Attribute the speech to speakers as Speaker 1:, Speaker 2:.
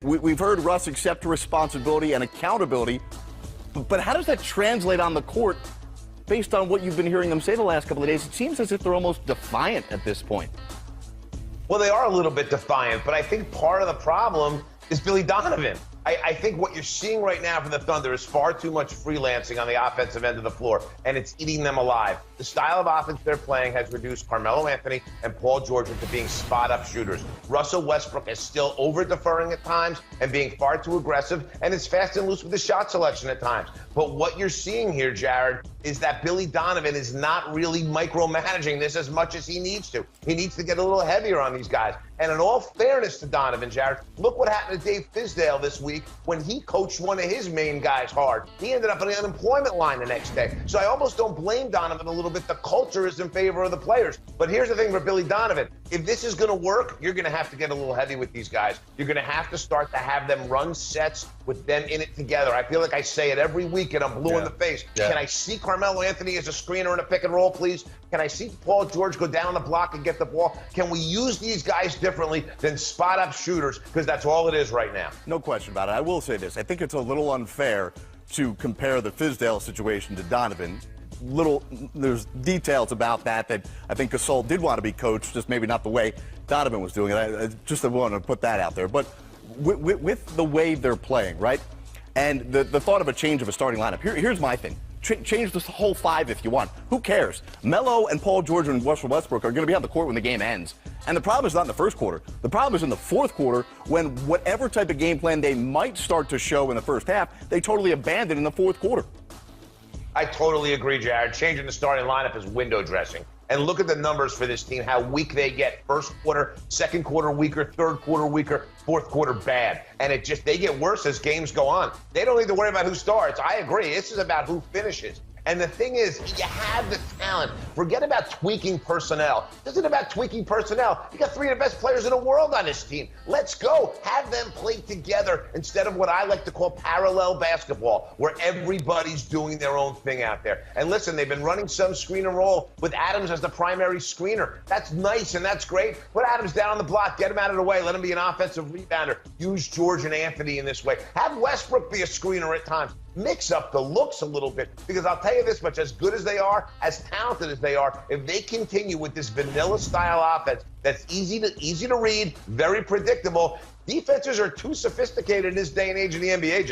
Speaker 1: We've heard Russ accept responsibility and accountability, but how does that translate on the court based on what you've been hearing them say the last couple of days? It seems as if they're almost defiant at this point.
Speaker 2: Well, they are a little bit defiant, but I think part of the problem is Billy Donovan. I think what you're seeing right now from the Thunder is far too much freelancing on the offensive end of the floor, and it's eating them alive. The style of offense they're playing has reduced Carmelo Anthony and Paul George into being spot-up shooters. Russell Westbrook is still over-deferring at times and being far too aggressive, and it's fast and loose with the shot selection at times. But what you're seeing here, Jared, is that Billy Donovan is not really micromanaging this as much as he needs to. He needs to get a little heavier on these guys. And in all fairness to Donovan, Jared, look what happened to Dave Fizdale this week when he coached one of his main guys hard. He ended up on the unemployment line the next day. So I almost don't blame Donovan a little bit. The culture is in favor of the players. But here's the thing for Billy Donovan. If this is going to work, you're going to have to get a little heavy with these guys. You're going to have to start to have them run sets with them in it together. I feel like I say it every week and I'm blue in the face. Can I see Carmelo Anthony as a screener in a pick and roll, please? Can I see Paul George go down the block and get the ball? Can we use these guys differently than spot-up shooters? Because that's all it is right now.
Speaker 1: No question about it. I will say this. I think it's a little unfair to compare the Fizdale situation to Donovan. There's details about that I think Gasol did want to be coached, just maybe not the way Donovan was doing it. I just wanted to put that out there. But with the way they're playing, right, and the thought of a change of a starting lineup, here's my thing. Change this whole five if you want. Who cares? Melo and Paul George and Russell Westbrook are going to be on the court when the game ends. And the problem is not in the first quarter. The problem is in the fourth quarter when whatever type of game plan they might start to show in the first half, they totally abandon in the fourth quarter.
Speaker 2: I totally agree, Jared. Changing the starting lineup is window dressing. And look at the numbers for this team, how weak they get. First quarter, second quarter weaker, third quarter weaker, fourth quarter bad. And they get worse as games go on. They don't need to worry about who starts. I agree. This is about who finishes. And the thing is, you have the talent. Forget about tweaking personnel. This isn't about tweaking personnel. You got three of the best players in the world on this team. Let's go. Have them play together instead of what I like to call parallel basketball, where everybody's doing their own thing out there. And listen, they've been running some screen and roll with Adams as the primary screener. That's nice and that's great. Put Adams down on the block. Get him out of the way. Let him be an offensive rebounder. Use George and Anthony in this way. Have Westbrook be a screener at times. Mix up the looks a little bit, because I'll tell you this much, as good as they are, as talented as they are, if they continue with this vanilla style offense that's easy to read, very predictable, defenses are too sophisticated in this day and age in the NBA, Jack.